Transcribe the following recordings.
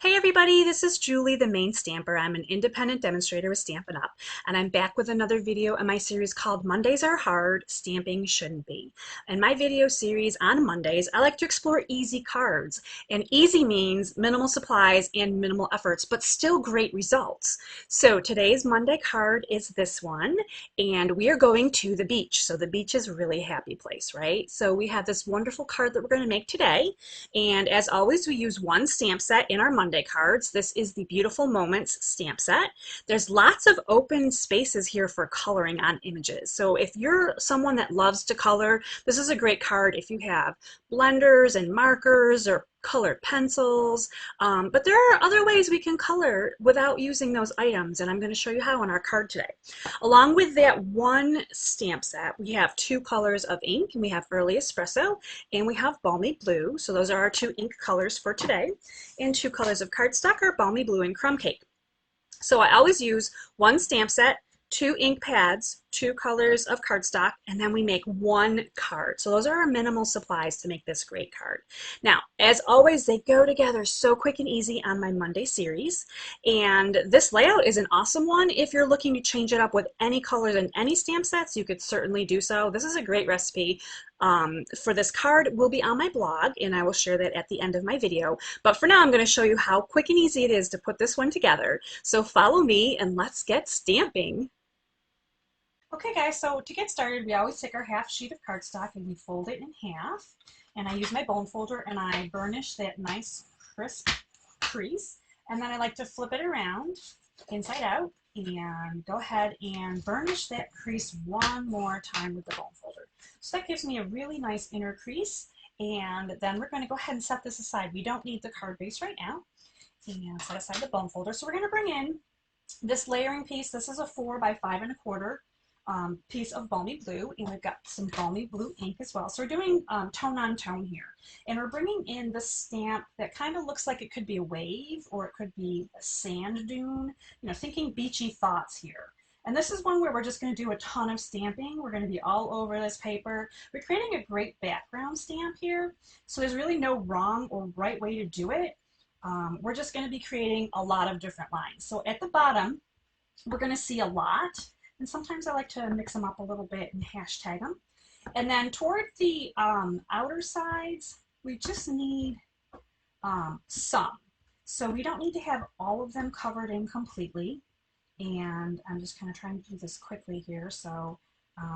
Hey everybody, this is Julie, the main stamper. I'm an independent demonstrator with Stampin' Up, and I'm back with another video in my series called Mondays Are Hard, Stamping Shouldn't Be. In my video series on Mondays, I like to explore easy cards, and easy means minimal supplies and minimal efforts, but still great results. So today's Monday card is this one, and we are going to the beach. So the beach is a really happy place, right? So we have this wonderful card that we're going to make today. And as always, we use one stamp set in our Monday cards. This is the Beautiful Moments stamp set. There's lots of open spaces here for coloring on images. So if you're someone that loves to color, this is a great card if you have blenders and markers or colored pencils. But there are other ways we can color without using those items, and I'm going to show you how on our card today. Along with that one stamp set, we have two colors of ink, and we have Early Espresso and we have Balmy Blue. So those are our two ink colors for today. And two colors of cardstock are Balmy Blue and Crumb Cake. So I always use one stamp set, two ink pads, two colors of cardstock, and then we make one card. So those are our minimal supplies to make this great card. Now, as always, they go together so quick and easy on my Monday series. And this layout is an awesome one. If you're looking to change it up with any colors and any stamp sets, you could certainly do so. This is a great recipe. For this card will be on my blog, and I will share that at the end of my video. But for now, I'm going to show you how quick and easy it is to put this one together. So follow me and let's get stamping. Okay guys, so to get started, we always take our half sheet of cardstock and we fold it in half. And I use my bone folder and I burnish that nice crisp crease. And then I like to flip it around inside out and go ahead and burnish that crease one more time with the bone folder. So that gives me a really nice inner crease. And then we're going to go ahead and set this aside. We don't need the card base right now. And set aside the bone folder. So we're going to bring in this layering piece. This is a 4 by 5 1/4 piece of Balmy Blue, and we've got some Balmy Blue ink as well. So we're doing tone on tone here. And we're bringing in the stamp that kind of looks like it could be a wave or it could be a sand dune, thinking beachy thoughts here. And this is one where we're just going to do a ton of stamping. We're going to be all over this paper. We're creating a great background stamp here, so there's really no wrong or right way to do it. We're just going to be creating a lot of different lines. So at the bottom, we're going to see a lot. And sometimes I like to mix them up a little bit and hashtag them. And then toward the outer sides, we just need some. So we don't need to have all of them covered in completely. And I'm just kind of trying to do this quickly here so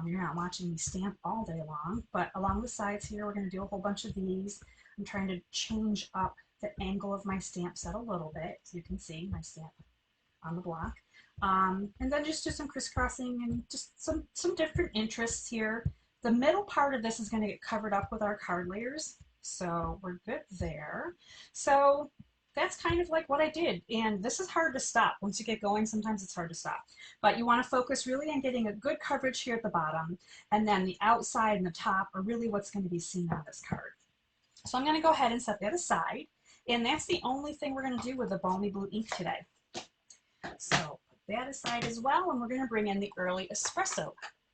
you're not watching me stamp all day long. But along the sides here, we're going to do a whole bunch of these. I'm trying to change up the angle of my stamp set a little bit, so you can see my stamp on the block. And then just do some crisscrossing and just some different interests here. The middle part of this is going to get covered up with our card layers, so we're good there. So that's kind of like what I did, and this is hard to stop. Once you get going, sometimes it's hard to stop. But you want to focus really on getting a good coverage here at the bottom, and then the outside and the top are really what's going to be seen on this card. So I'm going to go ahead and set that aside, and that's the only thing we're going to do with the Balmy Blue ink today. So put that aside as well, and we're going to bring in the Early Espresso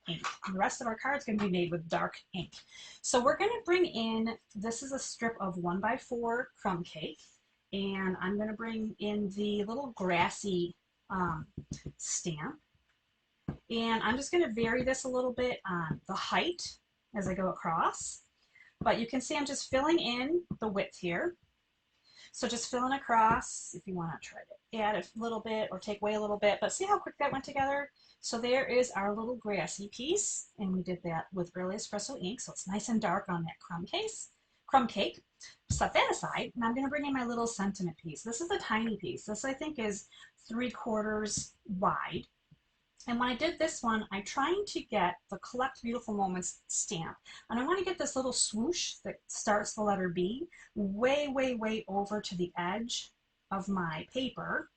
ink. And the rest of our card is going to be made with dark ink. So we're going to bring in, this is a strip of 1 by 4 Crumb Cake, and I'm going to bring in the little grassy stamp. And I'm just going to vary this a little bit on the height as I go across. But you can see I'm just filling in the width here. So just filling across if you want to try to add a little bit or take away a little bit, but see how quick that went together? So there is our little grassy piece, and we did that with Early Espresso ink, so it's nice and dark on that crumb cake. Set that aside, and I'm going to bring in my little sentiment piece. This is a tiny piece. This I think is 3/4 wide. And when I did this one, I'm trying to get the Collect Beautiful Moments stamp. And I want to get this little swoosh that starts the letter B way, way, way over to the edge of my paper.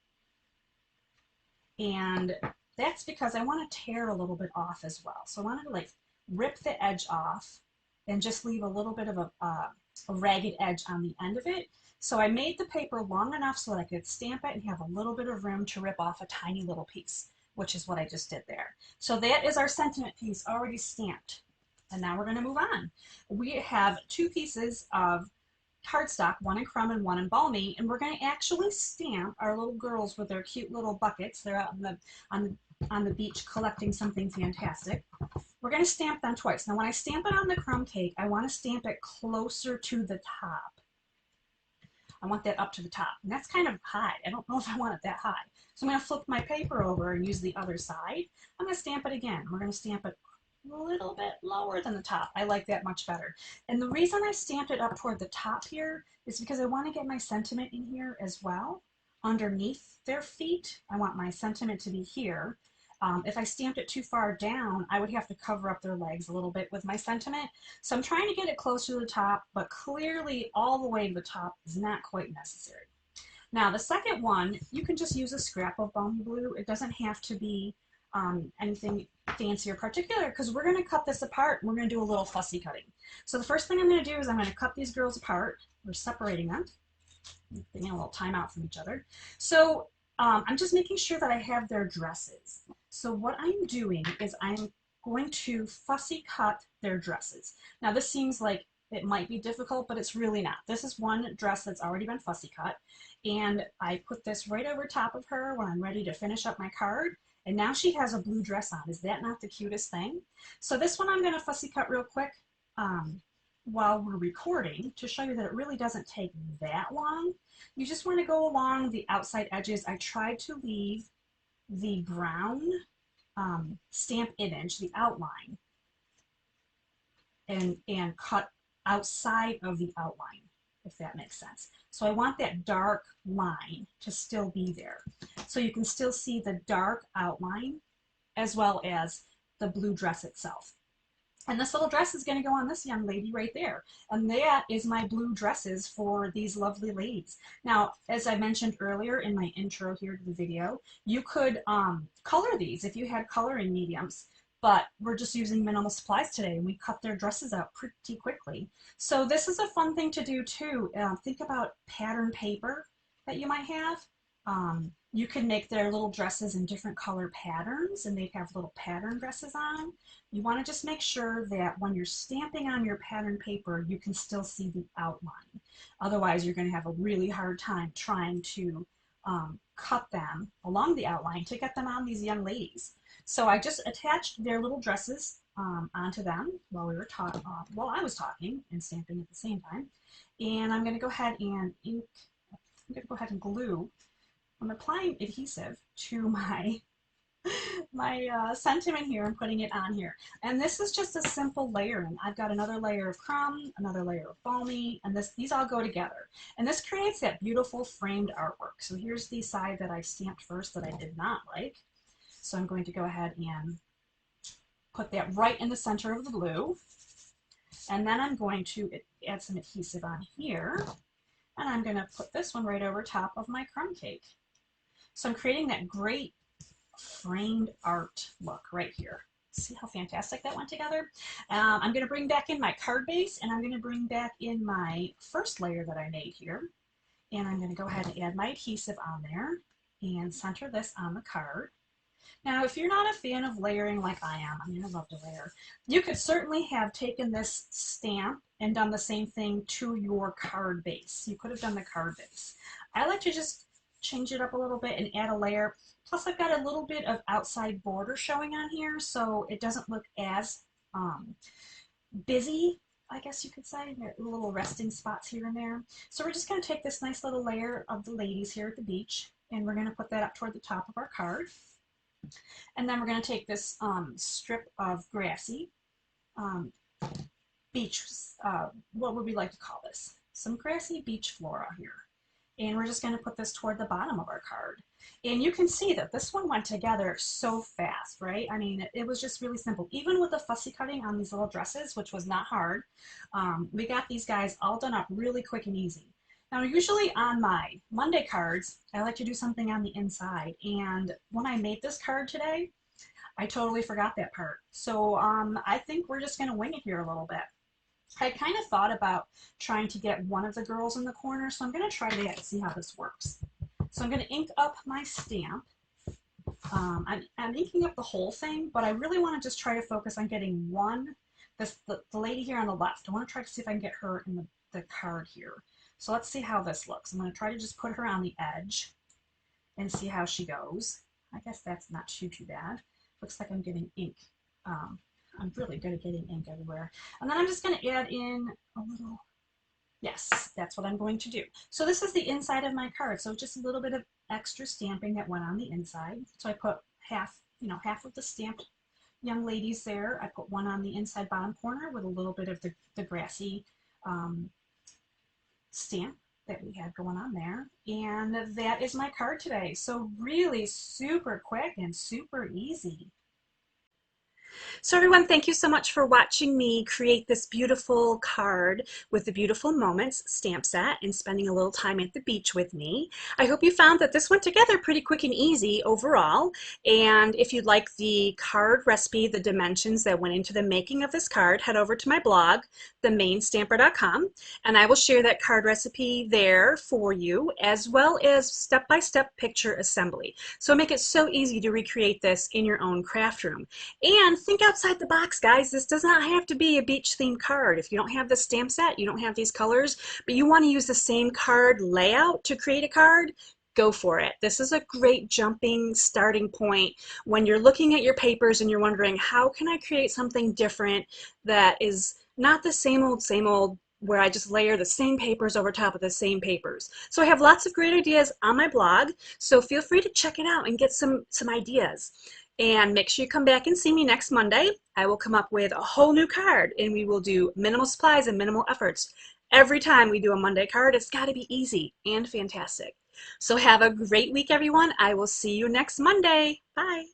And that's because I want to tear a little bit off as well. So I wanted to like rip the edge off and just leave a little bit of a ragged edge on the end of it. So I made the paper long enough so that I could stamp it and have a little bit of room to rip off a tiny little piece, which is what I just did there. So that is our sentiment piece already stamped. And now we're going to move on. We have two pieces of cardstock, one in crumb and one in balmy, and we're going to actually stamp our little girls with their cute little buckets. They're out on the beach collecting something fantastic. We're going to stamp them twice. Now when I stamp it on the crumb cake, I want to stamp it closer to the top. I want that up to the top, and that's kind of high. I don't know if I want it that high. So I'm going to flip my paper over and use the other side. I'm going to stamp it again. We're going to stamp it a little bit lower than the top. I like that much better. And the reason I stamped it up toward the top here is because I want to get my sentiment in here as well. Underneath their feet, I want my sentiment to be here. If I stamped it too far down, I would have to cover up their legs a little bit with my sentiment. So I'm trying to get it close to the top, but clearly all the way to the top is not quite necessary. Now the second one, you can just use a scrap of balmy blue. It doesn't have to be anything fancy or particular, because we're going to cut this apart and we're going to do a little fussy cutting. So the first thing I'm going to do is I'm going to cut these girls apart. We're separating them, getting a little time out from each other. So I'm just making sure that I have their dresses. So what I'm doing is I'm going to fussy cut their dresses. Now this seems like it might be difficult, but it's really not. This is one dress that's already been fussy cut, and I put this right over top of her when I'm ready to finish up my card, and now she has a blue dress on. Is that not the cutest thing? So this one I'm going to fussy cut real quick while we're recording to show you that it really doesn't take that long. You just want to go along the outside edges. I tried to leave the brown stamp image, the outline, and cut outside of the outline, if that makes sense. So I want that dark line to still be there. So you can still see the dark outline as well as the blue dress itself. And this little dress is going to go on this young lady right there. And that is my blue dresses for these lovely ladies. Now, as I mentioned earlier in my intro here to the video, you could color these if you had coloring mediums, but we're just using minimal supplies today, and we cut their dresses out pretty quickly. So this is a fun thing to do too. Think about pattern paper that you might have. You can make their little dresses in different color patterns, and they'd have little pattern dresses on. You want to just make sure that when you're stamping on your pattern paper, you can still see the outline. Otherwise, you're going to have a really hard time trying to cut them along the outline to get them on these young ladies. So I just attached their little dresses onto them while I was talking and stamping at the same time. And I'm going to go ahead and glue. I'm applying adhesive to my sentiment here and putting it on here. And this is just a simple layering. I've got another layer of crumb, another layer of balmy, and these all go together. And this creates that beautiful framed artwork. So here's the side that I stamped first that I did not like. So I'm going to go ahead and put that right in the center of the blue. And then I'm going to add some adhesive on here. And I'm going to put this one right over top of my crumb cake. So I'm creating that great framed art look right here. See how fantastic that went together? I'm going to bring back in my card base, and I'm going to bring back in my first layer that I made here. And I'm going to go ahead and add my adhesive on there and center this on the card. Now, if you're not a fan of layering like I am, I mean, I love to layer, you could certainly have taken this stamp and done the same thing to your card base. You could have done the card base. I like to just change it up a little bit and add a layer. Plus, I've got a little bit of outside border showing on here, so it doesn't look as busy, I guess you could say. There are little resting spots here and there. So we're just going to take this nice little layer of the ladies here at the beach, and we're going to put that up toward the top of our card. And then we're going to take this strip of grassy beach, what would we like to call this? Some grassy beach flora here. And we're just going to put this toward the bottom of our card. And you can see that this one went together so fast, right? I mean, it was just really simple. Even with the fussy cutting on these little dresses, which was not hard, we got these guys all done up really quick and easy. Now, usually on my Monday cards, I like to do something on the inside. And when I made this card today, I totally forgot that part. So I think we're just going to wing it here a little bit. I kind of thought about trying to get one of the girls in the corner, so I'm going to try that and see how this works. So I'm going to ink up my stamp. I'm inking up the whole thing, but I really want to just try to focus on getting the lady here on the left. I want to try to see if I can get her in the card here. So let's see how this looks. I'm going to try to just put her on the edge and see how she goes. I guess that's not too bad. Looks like I'm getting ink. I'm really good at getting ink everywhere. And then I'm just going to add in a little, yes, that's what I'm going to do. So this is the inside of my card. So just a little bit of extra stamping that went on the inside. So I put half, half of the stamped young ladies there. I put one on the inside bottom corner with a little bit of the grassy stamp that we had going on there. And that is my card today. So really super quick and super easy. So everyone, thank you so much for watching me create this beautiful card with the beautiful moments stamp set and spending a little time at the beach with me. I hope you found that this went together pretty quick and easy overall. And if you'd like the card recipe, the dimensions that went into the making of this card, head over to my blog, themainstamper.com, and I will share that card recipe there for you, as well as step-by-step picture assembly. So make it so easy to recreate this in your own craft room. And think outside the box, guys. This does not have to be a beach themed card. If you don't have the stamp set, you don't have these colors, but you want to use the same card layout to create a card, go for it. This is a great jumping starting point when you're looking at your papers and you're wondering, how can I create something different that is not the same old where I just layer the same papers over top of the same papers. So I have lots of great ideas on my blog, so feel free to check it out and get some ideas. And make sure you come back and see me next Monday. I will come up with a whole new card and we will do minimal supplies and minimal efforts. Every time we do a Monday card, it's got to be easy and fantastic. So have a great week, everyone. I will see you next Monday. Bye.